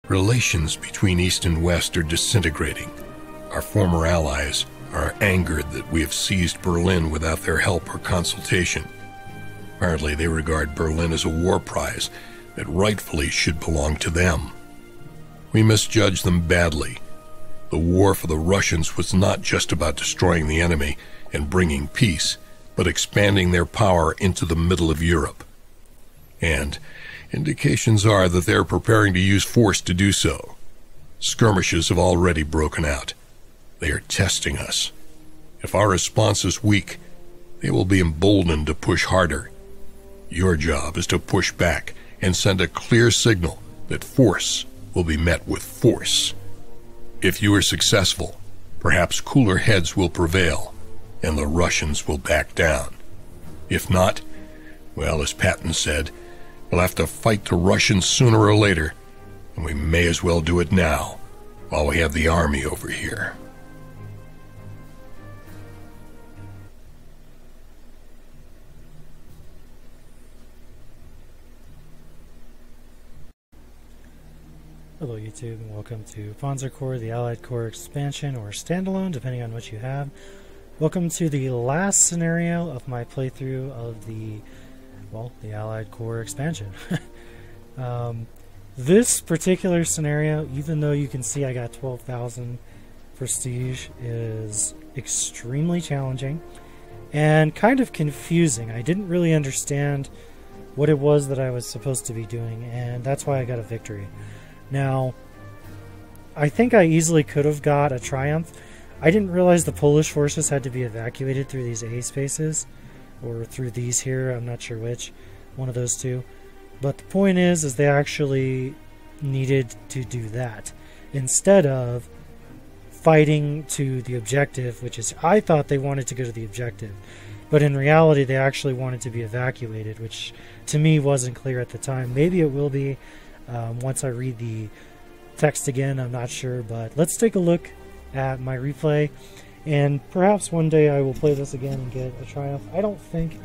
Relations between East and West are disintegrating. Our former allies are angered that we have seized Berlin without their help or consultation. Apparently, they regard Berlin as a war prize that rightfully should belong to them. We misjudged them badly. The war for the Russians was not just about destroying the enemy and bringing peace, but expanding their power into the middle of Europe. And indications are that they are preparing to use force to do so. Skirmishes have already broken out. They are testing us. If our response is weak, they will be emboldened to push harder. Your job is to push back and send a clear signal that force will be met with force. If you are successful, perhaps cooler heads will prevail, and the Russians will back down. If not, well, as Patton said, we'll have to fight the Russians sooner or later, and we may as well do it now, while we have the army over here. Hello YouTube, and welcome to Panzercorps, the Allied Corps expansion, or standalone, depending on what you have. Welcome to the last scenario of my playthrough of the Allied Corps expansion. This particular scenario, even though you can see I got 12,000 prestige, is extremely challenging and kind of confusing. I didn't really understand what it was that I was supposed to be doing, and that's why I got a victory. Now, I think I easily could have got a triumph. I didn't realize the Polish forces had to be evacuated through these A spaces, or through these here, I'm not sure which, one of those two. But the point is they actually needed to do that, instead of fighting to the objective, which is, I thought they wanted to go to the objective. But in reality, they actually wanted to be evacuated, which to me wasn't clear at the time. Maybe it will be. Once I read the text again, I'm not sure, but let's take a look at my replay, and perhaps one day I will play this again and get a triumph. I don't think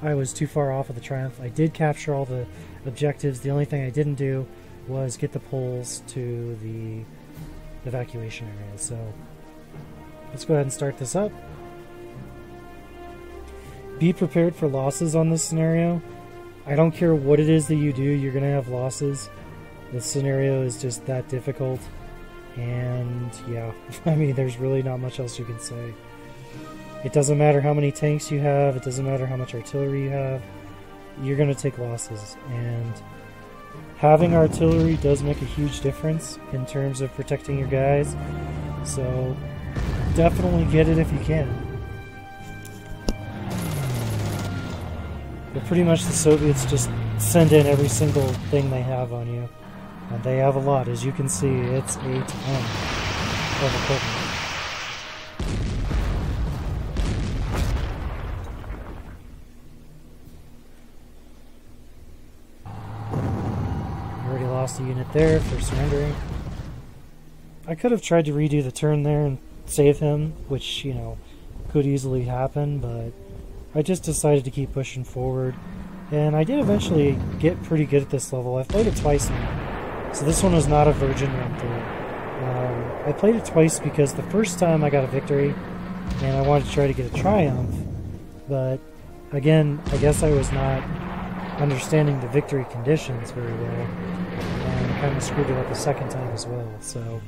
I was too far off of the triumph. I did capture all the objectives. The only thing I didn't do was get the Poles to the evacuation area. So let's go ahead and start this up. Be prepared for losses on this scenario. I don't care what it is that you do, you're going to have losses. This scenario is just that difficult, and yeah, I mean, there's really not much else you can say. It doesn't matter how many tanks you have, it doesn't matter how much artillery you have, you're going to take losses, and having artillery does make a huge difference in terms of protecting your guys, so definitely get it if you can. But pretty much the Soviets just send in every single thing they have on you. And they have a lot, as you can see, it's a ton of equipment. Already lost a unit there for surrendering. I could have tried to redo the turn there and save him, which, you know, could easily happen, but I just decided to keep pushing forward. And I did eventually get pretty good at this level. I've played it twice now. So this one was not a virgin run through. I played it twice because the first time I got a victory, and I wanted to try to get a triumph, but again, I guess I was not understanding the victory conditions very well, and kind of screwed it up the second time as well. So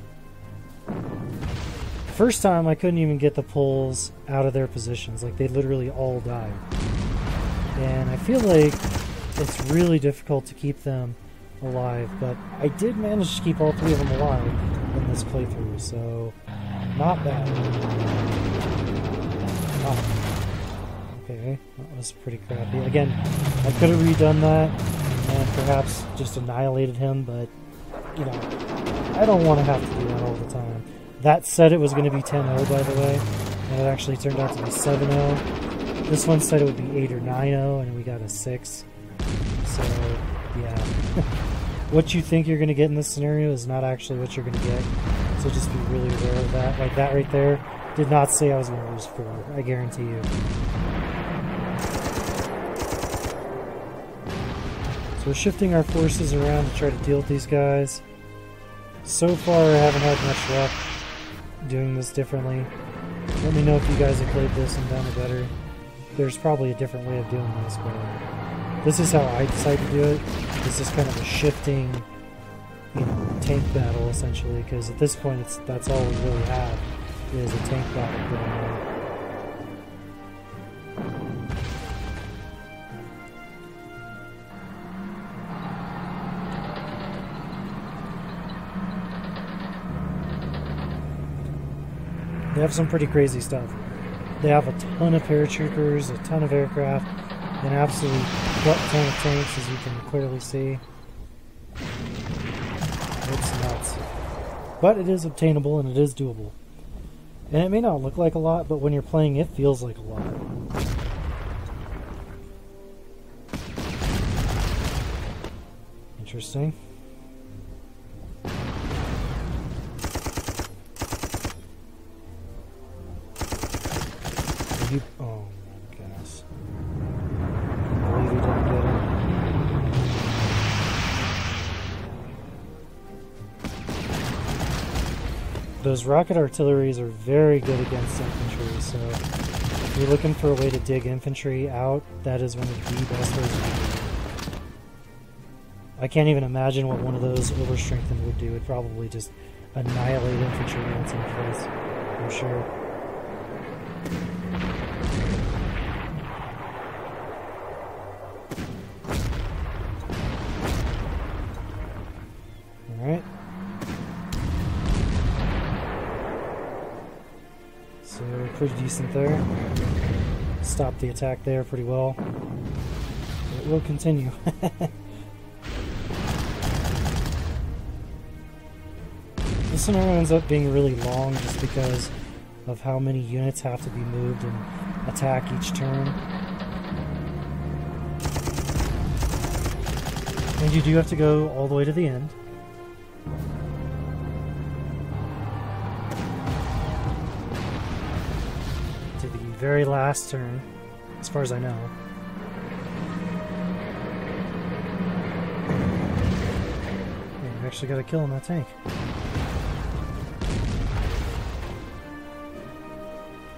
the first time I couldn't even get the Poles out of their positions, like they literally all died. And I feel like it's really difficult to keep them alive, but I did manage to keep all three of them alive in this playthrough, so not bad. Okay, that was pretty crappy. Again, I could have redone that and perhaps just annihilated him, but you know, I don't want to have to do that all the time. That said, it was going to be 10-0, by the way, and it actually turned out to be 7-0. This one said it would be 8 or 9-0, and we got a 6. So, yeah. What you think you're going to get in this scenario is not actually what you're going to get. So just be really aware of that. Like that right there did not say I was going to lose 4. I guarantee you. So we're shifting our forces around to try to deal with these guys. So far, I haven't had much luck doing this differently. Let me know if you guys have played this and done it better. There's probably a different way of doing this, but this is how I decide to do it. This is kind of a shifting, you know, tank battle essentially, because at this point, that's all we really have is a tank battle going on. They have some pretty crazy stuff. They have a ton of paratroopers, a ton of aircraft, an absolute ton of tanks, as you can clearly see. It's nuts. But it is obtainable and it is doable. And it may not look like a lot, but when you're playing, it feels like a lot. Interesting. Oh my goodness. I believe he didn't get it. Those rocket artilleries are very good against infantry, so if you're looking for a way to dig infantry out, that is one of the best ways to do it. I can't even imagine what one of those overstrengthened would do. It would probably just annihilate infantry once in place, I'm sure. Alright. So, pretty decent there. Stopped the attack there pretty well. It will continue. This scenario ends up being really long just because of how many units have to be moved and attack each turn. And you do have to go all the way to the end. To the very last turn, as far as I know. And you actually got a kill on that tank.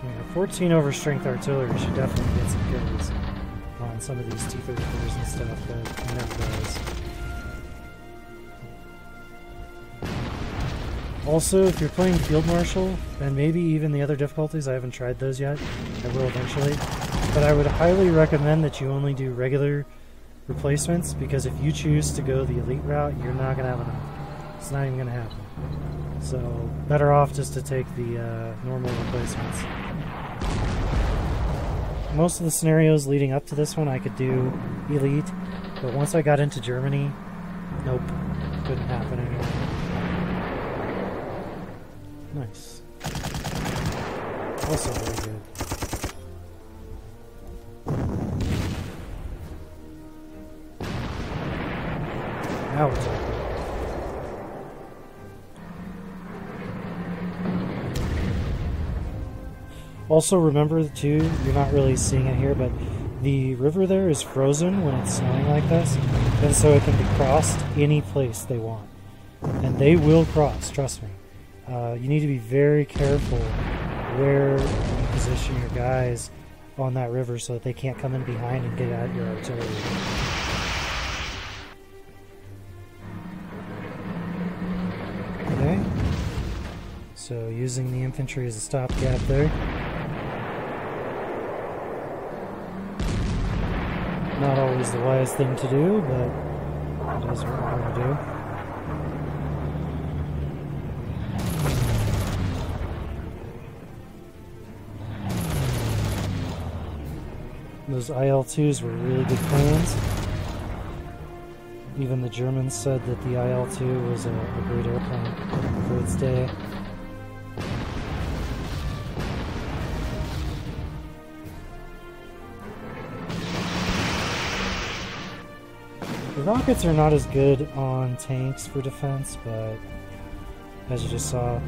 Yeah, 14 overstrength artillery should definitely get some kills on some of these T-34s and stuff, but it never does. Also, if you're playing Field Marshal, and maybe even the other difficulties, I haven't tried those yet, I will eventually, but I would highly recommend that you only do regular replacements, because if you choose to go the elite route, you're not going to have enough. It's not even going to happen. So, better off just to take the normal replacements. Most of the scenarios leading up to this one I could do elite, but once I got into Germany, nope, couldn't happen anymore. Nice. Also very good. Now we're talking. Also remember too, you're not really seeing it here, but the river there is frozen when it's snowing like this, and so it can be crossed any place they want. And they will cross, trust me. You need to be very careful where you position your guys on that river so that they can't come in behind and get at your artillery. Okay. So using the infantry as a stopgap there. Not always the wise thing to do, but it is what we're going to do. Those IL-2s were really good planes. Even the Germans said that the IL-2 was a great airplane for its day. The rockets are not as good on tanks for defense, but as you just saw,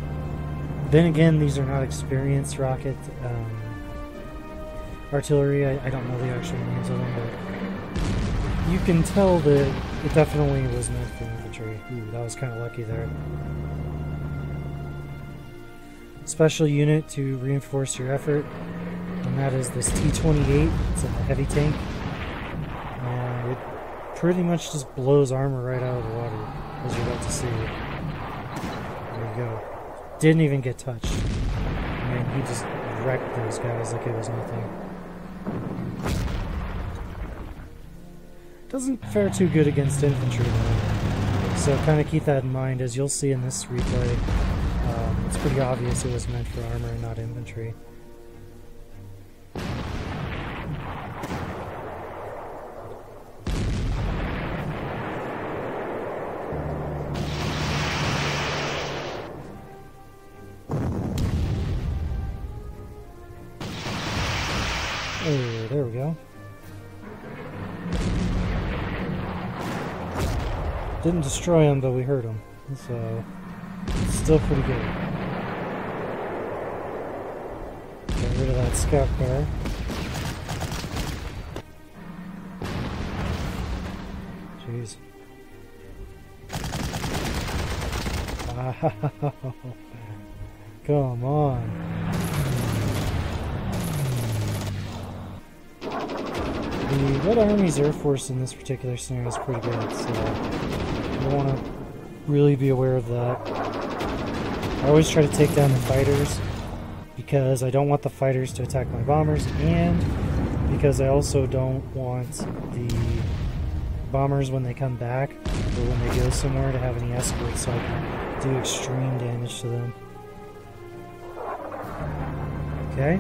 then again, these are not experienced rocket artillery. I don't know the actual names of them, but you can tell that it definitely was meant for infantry. Ooh, that was kind of lucky there. special unit to reinforce your effort, and that is this T-28. It's a heavy tank, and it pretty much just blows armor right out of the water, as you're about to see. There you go. Didn't even get touched. I mean, he just wrecked those guys like it was nothing. Doesn't fare too good against infantry though, so kind of keep that in mind. As you'll see in this replay, it's pretty obvious it was meant for armor and not infantry. Oh, there we go. Didn't destroy him, but we hurt him, so it's still pretty good. Get rid of that scout car. Jeez. Wow. Come on. The Red Army's Air Force in this particular scenario is pretty good, so you want to really be aware of that. I always try to take down the fighters because I don't want the fighters to attack my bombers, and because I also don't want the bombers, when they come back or when they go somewhere, to have any escorts so I can do extreme damage to them. Okay.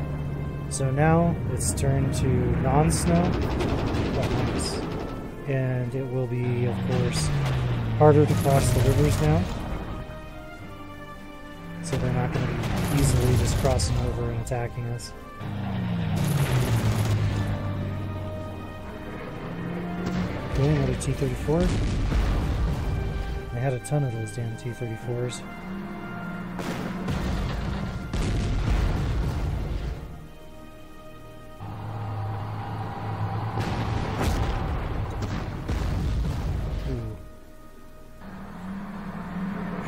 So now it's turned to non-snow, and it will be, of course, harder to cross the rivers now. So they're not going to be easily just crossing over and attacking us. Okay, another T-34. They had a ton of those damn T-34s.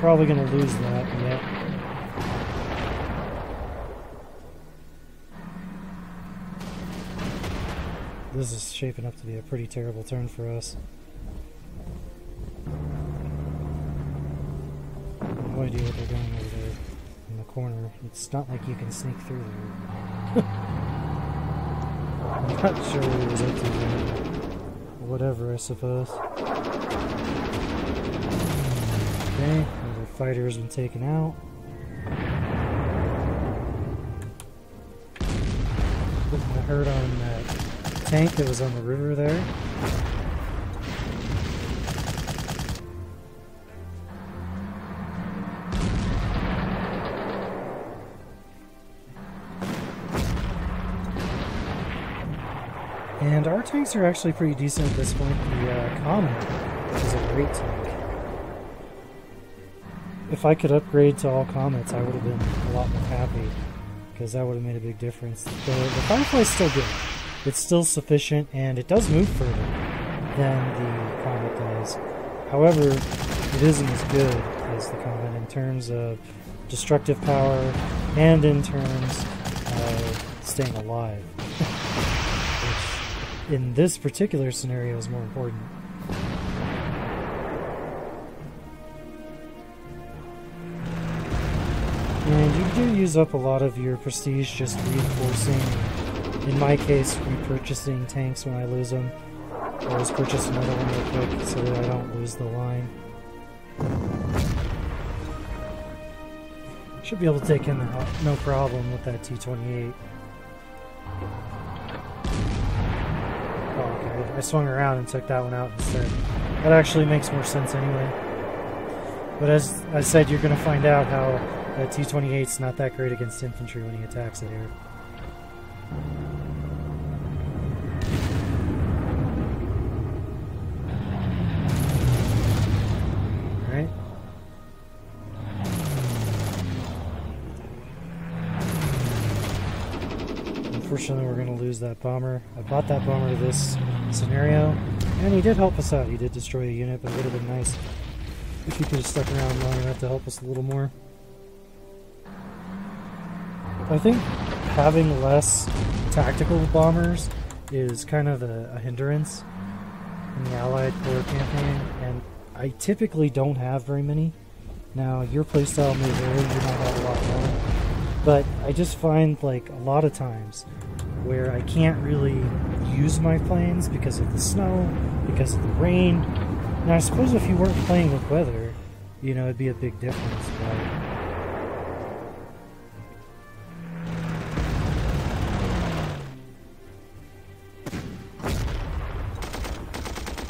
Probably going to lose that, yet. This is shaping up to be a pretty terrible turn for us. No idea what they're doing over there in the corner. It's not like you can sneak through there. I'm not sure what he was up to there. Whatever, I suppose. Okay. Fighter has been taken out. Putting the hurt on that tank that was on the river there. And our tanks are actually pretty decent at this point. The Comet is a great tank. If I could upgrade to all Comets, I would have been a lot more happy, because that would have made a big difference. The Firefly's still good. It's still sufficient, and it does move further than the Comet does. However, it isn't as good as the Comet in terms of destructive power and in terms of staying alive, which in this particular scenario is more important. And you do use up a lot of your prestige just reinforcing, in my case, repurchasing tanks when I lose them. I always purchase another one real quick so that I don't lose the line. Should be able to take him out, no problem, with that T-28. Oh, okay. I swung around and took that one out instead. That actually makes more sense anyway. But as I said, you're going to find out how that T-28's not that great against infantry when he attacks it here. Alright. Unfortunately, we're going to lose that bomber. I bought that bomber to this scenario, and he did help us out. He did destroy a unit, but it would have been nice if he could have stuck around long enough to help us a little more. I think having less tactical bombers is kind of a hindrance in the Allied Corps campaign, and I typically don't have very many. Now, your playstyle may vary, you might have a lot more, but I just find like a lot of times where I can't really use my planes because of the snow, because of the rain. Now, I suppose if you weren't playing with weather, you know, it'd be a big difference, but...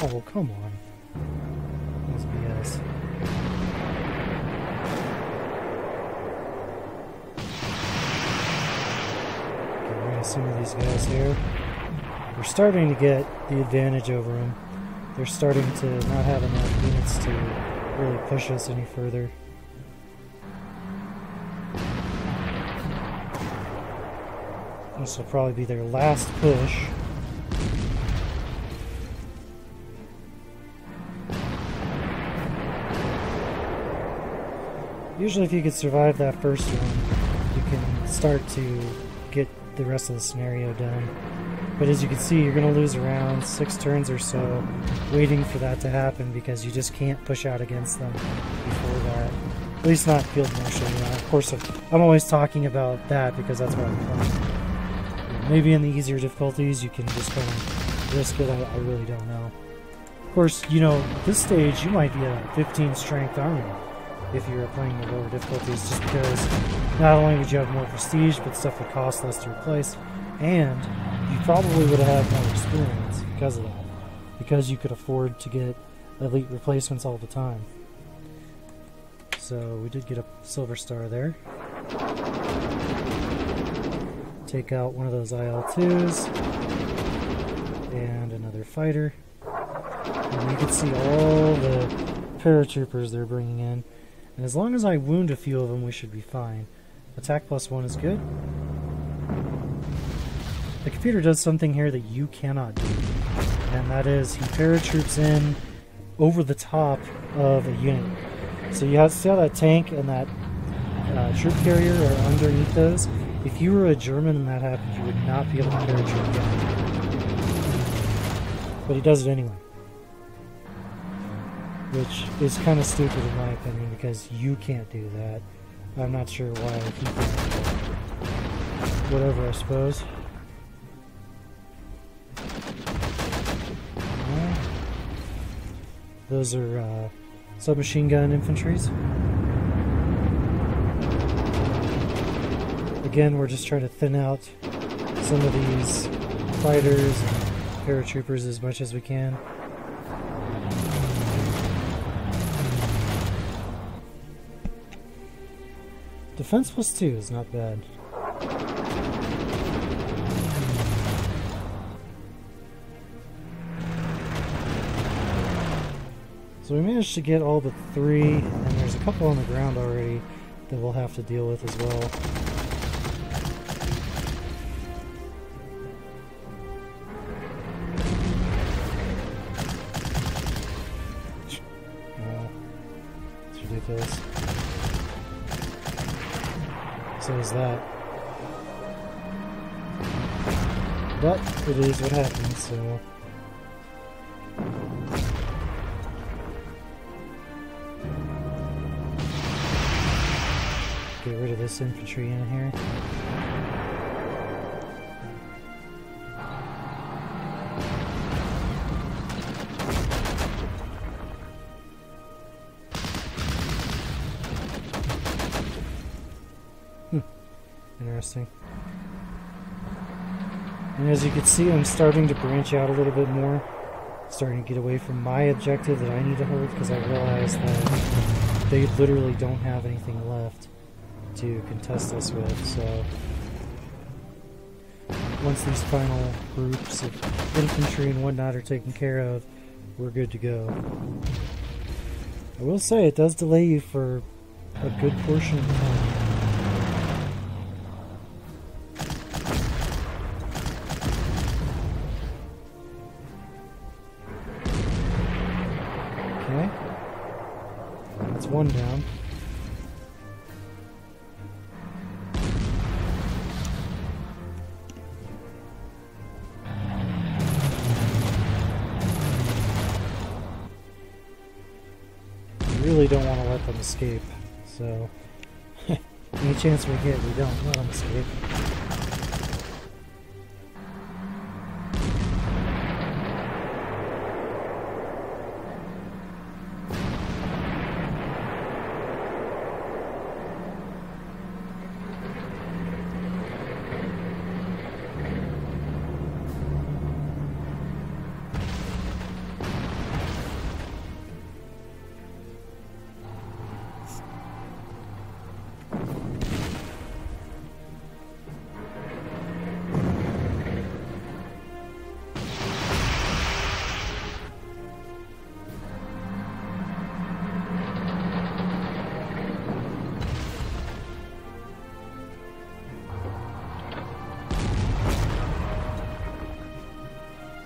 Oh, come on. That's BS. Get rid of some of these guys here. We're starting to get the advantage over them. They're starting to not have enough units to really push us any further. This will probably be their last push. Usually if you could survive that first one, you can start to get the rest of the scenario done. But as you can see, you're going to lose around 6 turns or so waiting for that to happen because you just can't push out against them before that. At least not Field Marshal, you know. Of course, I'm always talking about that because that's what I'm playing. Maybe in the easier difficulties you can just kind of risk it, I really don't know. Of course, you know, at this stage you might be a 15 strength army if you're playing the lower difficulties, just because not only would you have more prestige, but stuff would cost less to replace, and you probably would have more experience because of that, because you could afford to get elite replacements all the time. So we did get a silver star there. Take out one of those IL-2s and another fighter, and you can see all the paratroopers they're bringing in. And as long as I wound a few of them, we should be fine. Attack +1 is good. The computer does something here that you cannot do, and that is he paratroops in over the top of a unit. So you have to see how that tank and that troop carrier are underneath those. If you were a German and that happened, you would not be able to paratroop down. But he does it anyway. Which is kind of stupid in my opinion, because you can't do that. I'm not sure why he can. Whatever, I suppose. Those are submachine gun infantries. Again, we're just trying to thin out some of these fighters and paratroopers as much as we can. Defense +2 is not bad. So we managed to get all but 3, and there's a couple on the ground already that we'll have to deal with as well. No, it's ridiculous. So is that. But it is what happens, so... Get rid of this infantry in here. Interesting. And as you can see, I'm starting to branch out a little bit more. Starting to get away from my objective that I need to hold, because I realize that they literally don't have anything left to contest us with, so once these final groups of infantry and whatnot are taken care of, we're good to go. I will say it does delay you for a good portion of the time. Okay, that's one down. really don't want to let them escape. So, any chance we get, we don't let them escape.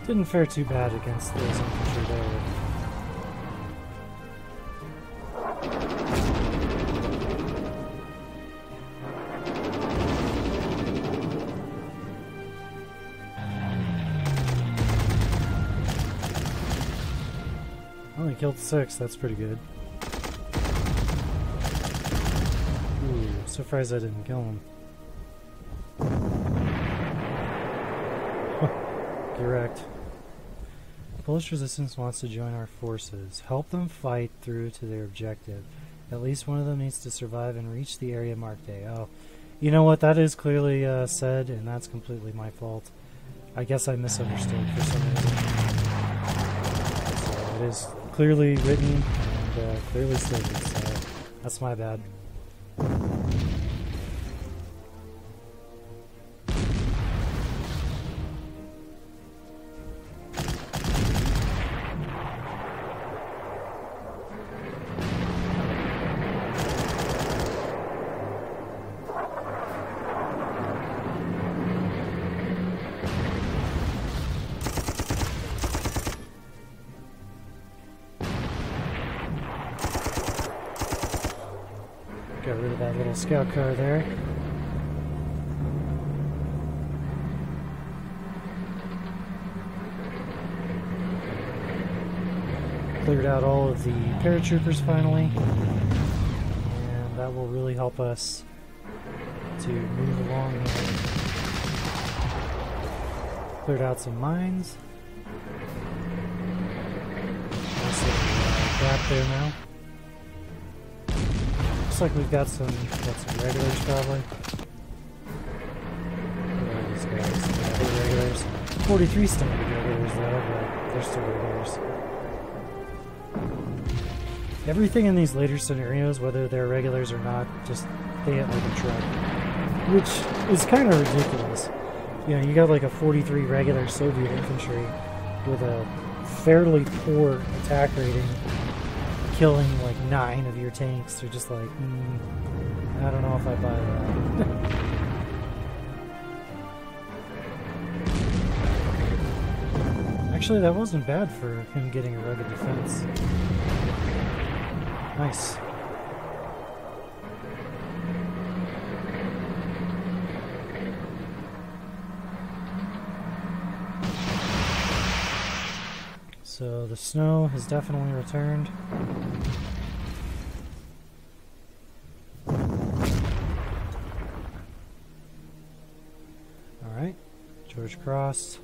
Didn't fare too bad against those infantry there. Only killed 6, that's pretty good. Ooh, surprised I didn't kill him. Direct. Polish resistance wants to join our forces. Help them fight through to their objective. At least one of them needs to survive and reach the area marked A. Oh, you know what? That is clearly said, and that's completely my fault. I guess I misunderstood for some reason. So it is clearly written and clearly stated, so that's my bad. Got rid of that little scout car there. Cleared out all of the paratroopers finally, and that will really help us to move along here. Cleared out some mines. Nice little gap there now. Looks like we've got some regulars probably. Where are these guys? Yeah, they're regulars. 43 standard regulars though, but they're still regulars. Everything in these later scenarios, whether they're regulars or not, just they hit like a truck. Which is kind of ridiculous. You know, you got like a 43 regular Soviet infantry with a fairly poor attack rating, killing like 9 of your tanks. They're just like, I don't know if I buy that. Actually, that wasn't bad for him getting a rugged defense. Nice. So the snow has definitely returned. Alright, George crossed.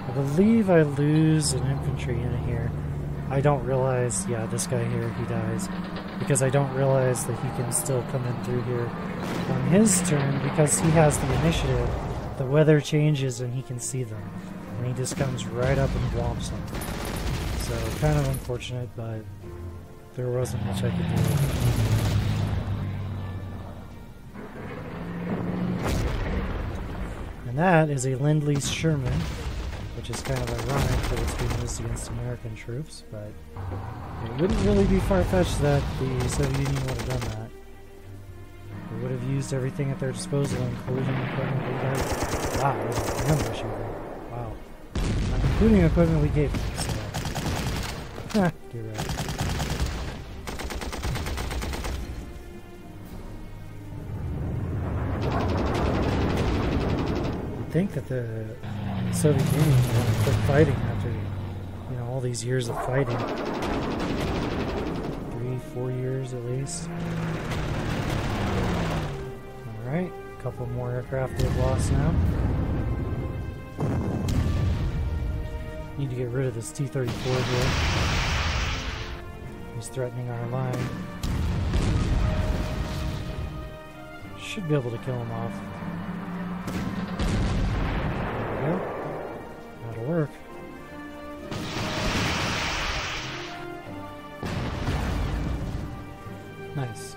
I believe I lose an infantry in here. I don't realize, yeah, this guy here, he dies. Because I don't realize that he can still come in through here on his turn, because he has the initiative. The weather changes and he can see them. And he just comes right up and whomps them. So, kind of unfortunate, but there wasn't much I could do. And that is a Lend-Lease Sherman, which is kind of ironic that it's being used against American troops, but it wouldn't really be far-fetched that the Soviet Union would have done that. They would have used everything at their disposal, including equipment we gave. Wow, that was an ambush over. Wow. Including equipment we gave them, so. You're right. think that the Soviet Union is going to quit fighting after, you know, all these years of fighting. 3-4 years at least. Alright, a couple more aircraft they've lost now. Need to get rid of this T-34 here. He's threatening our line. Should be able to kill him off. There we go. That'll work. Nice.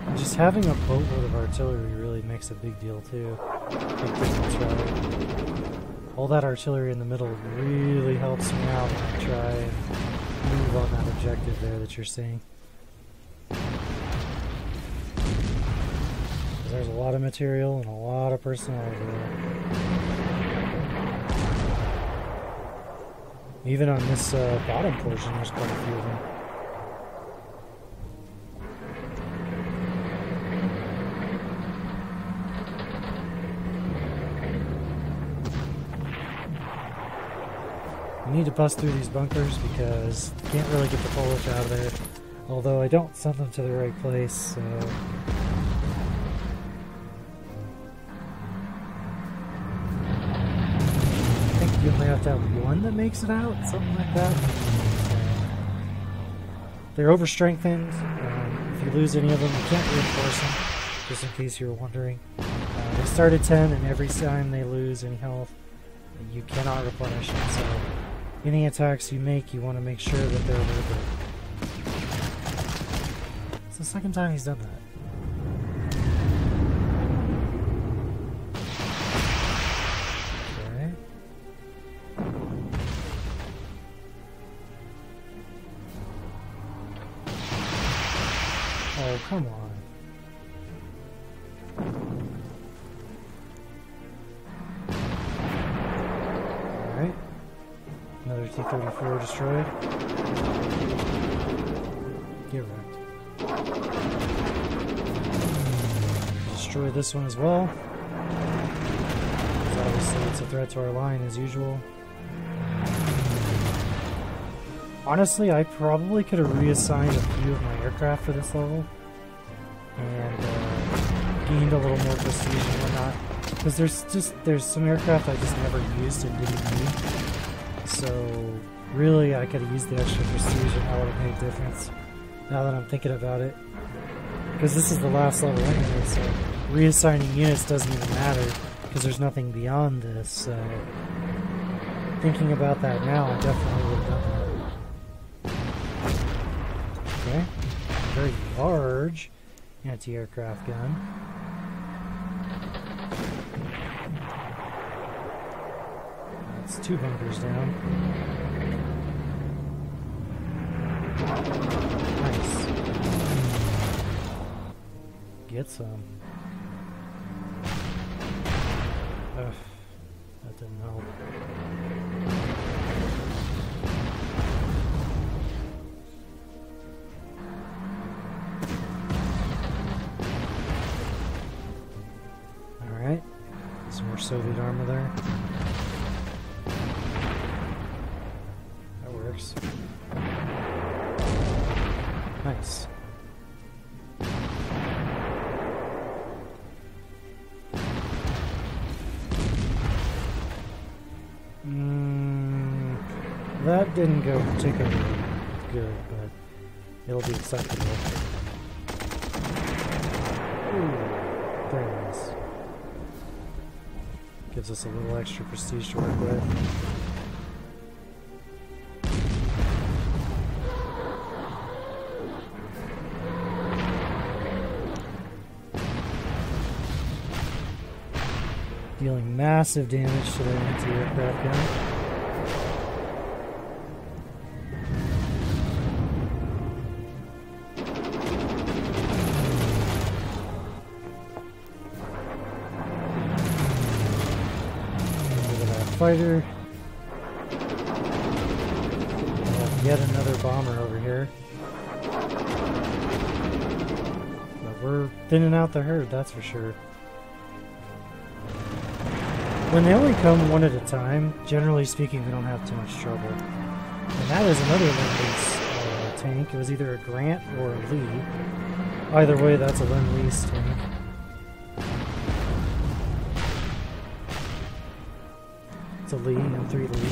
And just having a boatload of artillery really makes a big deal too. Big difference, right? All that artillery in the middle really helps me out when I try and move on that objective there that you're seeing. There's a lot of material and a lot of personnel over there. Even on this bottom portion, there's quite a few of them. I need to bust through these bunkers because you can't really get the Polish out of there. Although I don't send them to the right place, so... I think you only have to have one that makes it out, something like that. They're overstrengthened. If you lose any of them, you can't reinforce them, just in case you were wondering. They start at 10, and every time they lose any health, you cannot replenish it, so... Any attacks you make, you want to make sure that they're worth it. It's the second time he's done that. Okay. Oh, come on. Alright. Another T-34 destroyed. Get wrecked. Destroy this one as well. Because obviously it's a threat to our line as usual. Honestly, I probably could have reassigned a few of my aircraft for this level. And gained a little more prestige and whatnot. Because there's some aircraft I just never used and didn't need. So, really, I could have used the extra prestige and that would have made a difference, now that I'm thinking about it. Because this is the last level anyway, so reassigning units doesn't even matter, because there's nothing beyond this, so... Thinking about that now, I definitely would have done that. Okay. Very large anti-aircraft gun. It's 2 bunkers down. Nice. Get some. Ugh, that didn't help. Alright. Some more Soviet armor there. Nice. That didn't go particularly good, but it'll be acceptable. Ooh, very nice. Gives us a little extra prestige to work with. Dealing massive damage to their anti-aircraft gun. Look at that fighter. We have yet another bomber over here. we're thinning out the herd, that's for sure. When they only come one at a time, generally speaking, we don't have too much trouble. And that is another Lend-Lease tank. It was either a Grant or a Lee. Either way, that's a Lend-Lease tank. It's a Lee, M3 Lee.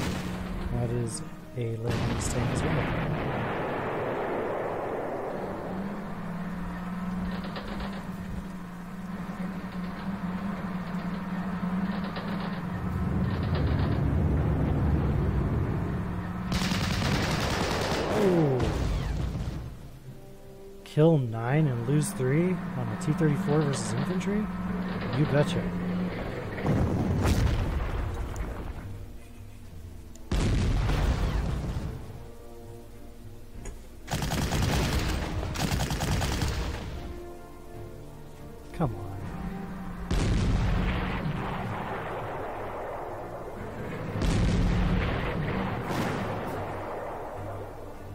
That is a Lend-Lease tank as well. Kill 9 and lose 3 on a T-34 versus infantry? You betcha. Come on.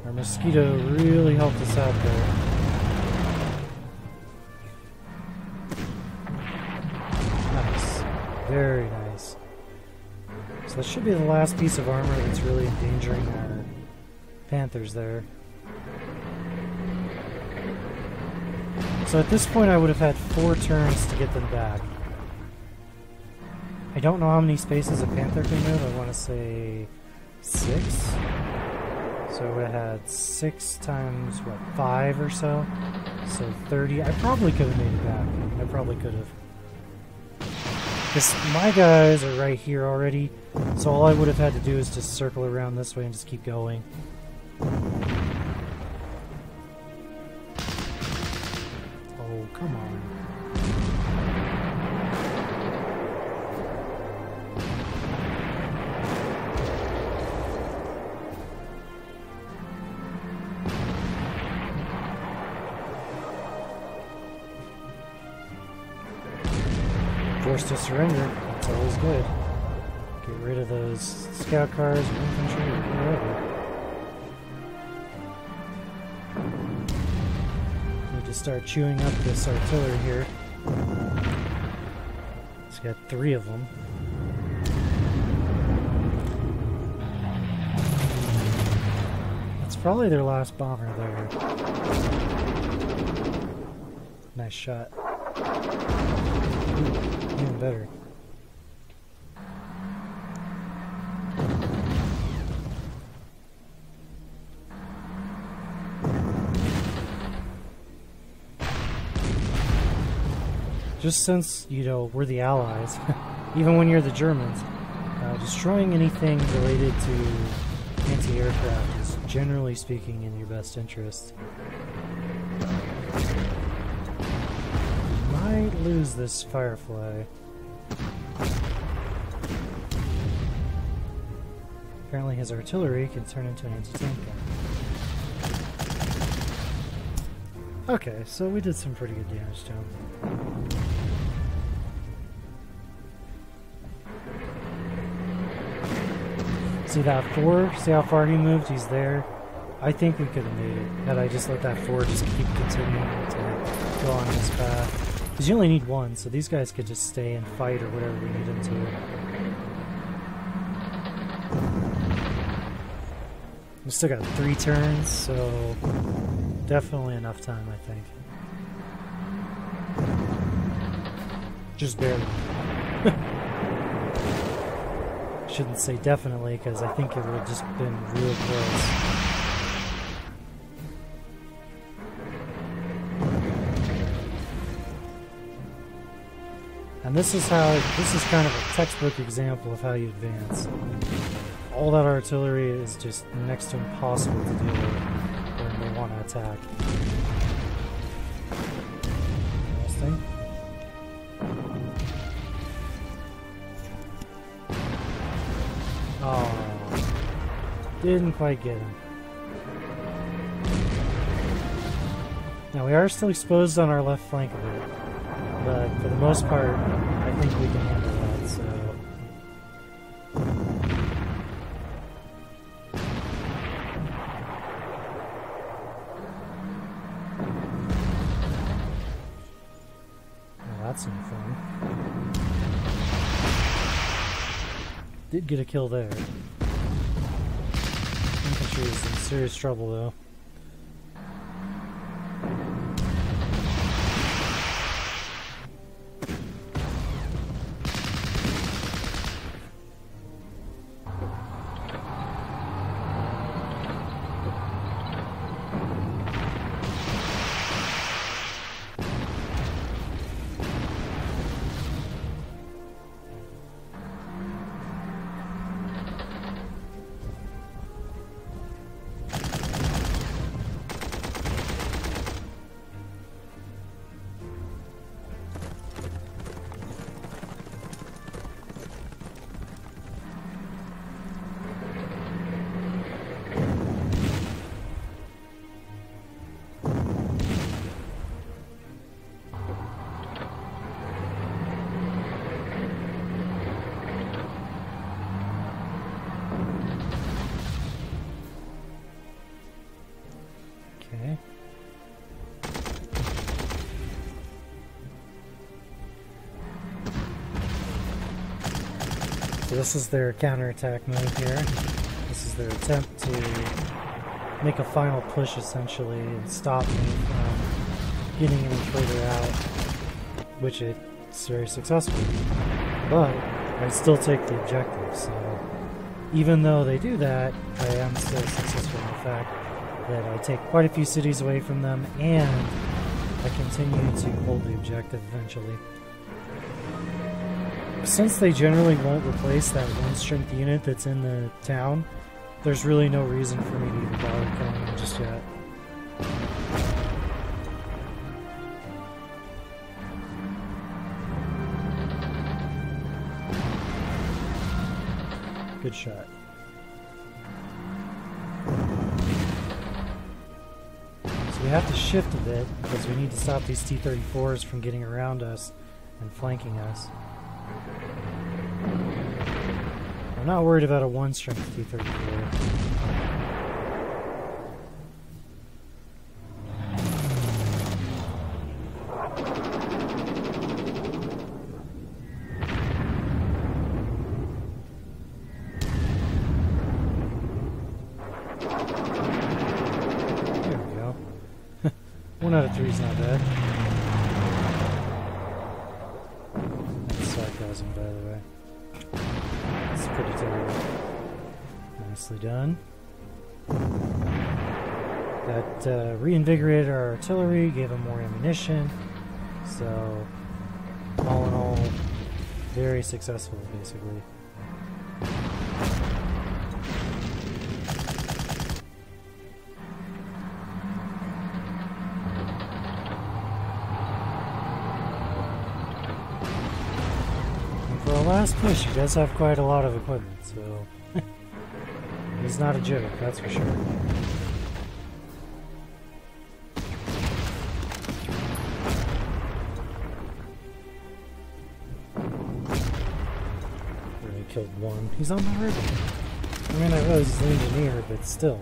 Our mosquito really helped us out there. Very nice. So that should be the last piece of armor that's really endangering our Panthers there. So at this point I would have had 4 turns to get them back. I don't know how many spaces a Panther can move. I want to say 6. So we had 6 times, what, 5 or so? So 30. I probably could have made it back. I probably could have. Because my guys are right here already, so all I would have had to do is just circle around this way and just keep going. Oh, come on. Forced to surrender. That's always good. Get rid of those scout cars or infantry or whatever. Need to start chewing up this artillery here. It's got 3 of them. That's probably their last bomber there. Nice shot. Even better. Just since, you know, we're the Allies, even when you're the Germans, destroying anything related to anti-aircraft is generally speaking in your best interest. Might lose this Firefly. Apparently his artillery can turn into an anti-tank gun. Okay, so we did some pretty good damage to him. See that 4? See how far he moved? He's there. I think we could have made it had I just let that 4 just keep continuing to go on his path. Because you only need 1, so these guys could just stay and fight or whatever we need them to. We still got 3 turns, so definitely enough time, I think. Just barely. Shouldn't say definitely, because I think it would have just been real close. And this is kind of a textbook example of how you advance. All that artillery is just next to impossible to deal with when they want to attack. Interesting. Oh, didn't quite get him. Now we are still exposed on our left flank a bit, but for the most part, I think we can handle that, so... that's no fun. Did get a kill there. Infantry is in serious trouble though. Okay. So this is their counterattack move here. This is their attempt to make a final push essentially and stop me from getting any further out, which it's very successful. But I still take the objective, so even though they do that, I am still successful in the fact that I take quite a few cities away from them and I continue to hold the objective eventually. Since they generally won't replace that one strength unit that's in the town, there's really no reason for me to even bother killing them just yet. Good shot. So we have to shift a bit because we need to stop these T-34s from getting around us and flanking us. I'm not worried about a one-strength T-34. There we go. 1 out of 3 is not bad. That's sarcasm, by the way. It's pretty terrible. Nicely done. That reinvigorated our artillery, gave them more ammunition. So, all in all, very successful, basically. For our last push, he does have quite a lot of equipment, so he's not a joke, that's for sure. Already killed one. He's on the river. I mean, I realize he's an engineer, but still.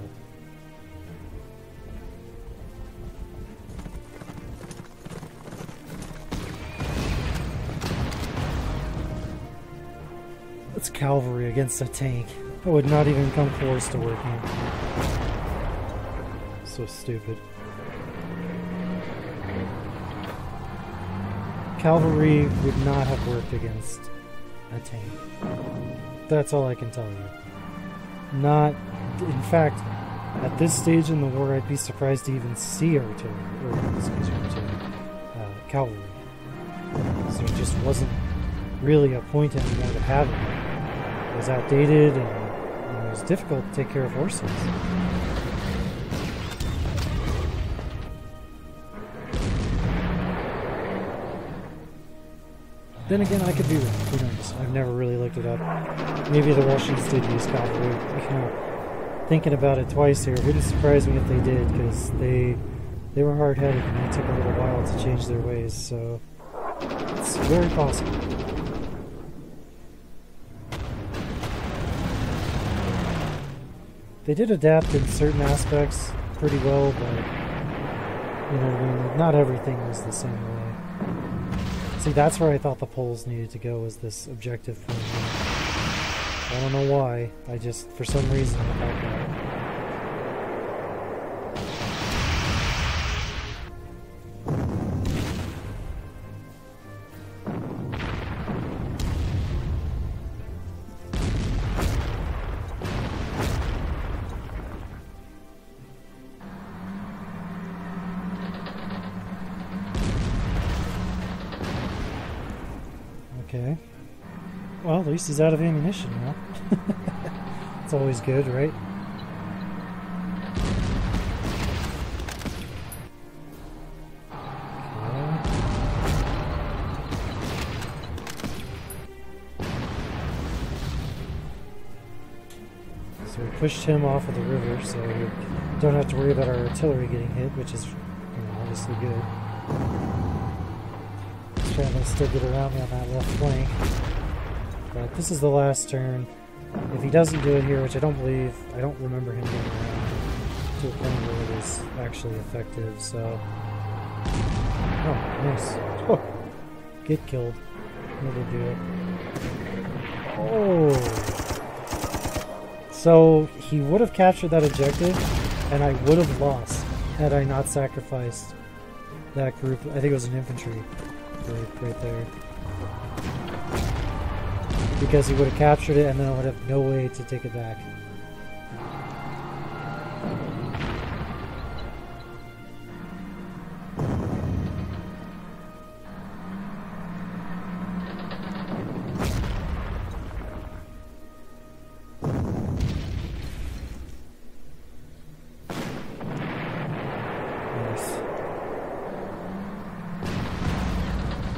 It's cavalry against a tank. I would not even come close to working. So stupid. Cavalry would not have worked against a tank. That's all I can tell you. Not, in fact, at this stage in the war, I'd be surprised to even see artillery, or excuse me, cavalry. So it just wasn't really a point anymore to have it. It was outdated and it was difficult to take care of horses. Then again, I could be wrong. Who knows? I've never really looked it up. Maybe the Russians did use cavalry. You know, thinking about it twice here, it wouldn't surprise me if they did, because they were hard-headed and it took a little while to change their ways. So it's very possible. They did adapt in certain aspects pretty well, but you know, not everything was the same way. See, that's where I thought the poles needed to go, was this objective point here. I don't know why. I just, for some reason, I thought that. Okay. Well, at least he's out of ammunition now. It's always good, right? Okay. So we pushed him off of the river, so we don't have to worry about our artillery getting hit, which is, obviously good. Trying to still get around me on that left flank. But this is the last turn. If he doesn't do it here, which I don't remember him getting around to a point where it is actually effective, so... Oh, nice. Oh, get killed. Never do it. Oh! So, he would have captured that objective, and I would have lost had I not sacrificed that group. I think it was an infantry. Right there, because he would have captured it and then I would have no way to take it back.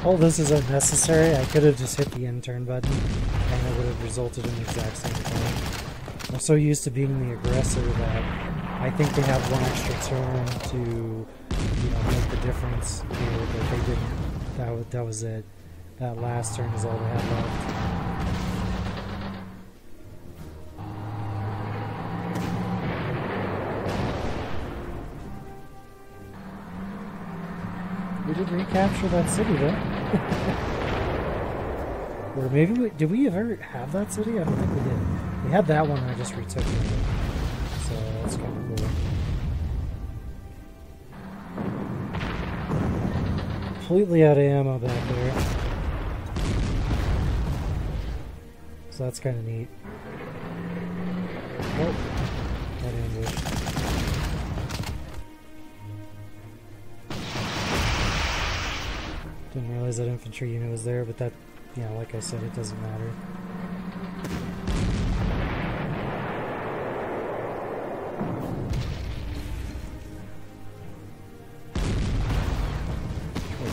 All this is unnecessary. I could have just hit the end turn button and it would have resulted in the exact same thing. I'm so used to being the aggressor that I think they have one extra turn to, make the difference here, but they didn't. That was it. That last turn is all they had left. We did recapture that city, though. Or maybe did we ever have that city? I don't think we did. We had that one and I just retook it. So that's kind of cool. Completely out of ammo back there. So that's kind of neat. Oh, that ambush. Didn't realize that infantry unit was there, but that, like I said, it doesn't matter.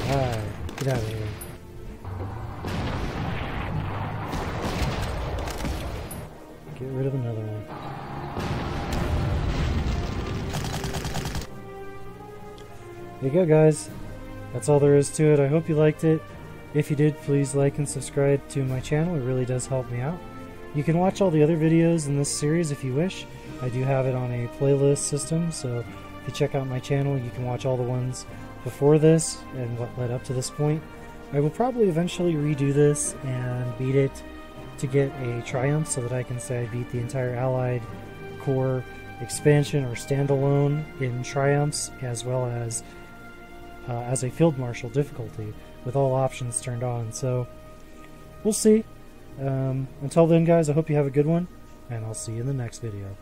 Alright, get out of here. Get rid of another one. There you go, guys. That's all there is to it. I hope you liked it. If you did, please like and subscribe to my channel. It really does help me out. You can watch all the other videos in this series if you wish. I do have it on a playlist system, so if you check out my channel, you can watch all the ones before this and what led up to this point. I will probably eventually redo this and beat it to get a triumph so that I can say I beat the entire Allied Corps expansion or standalone in triumphs, as well as a Field Marshal difficulty with all options turned on. So we'll see. Until then, guys, I hope you have a good one, and I'll see you in the next video.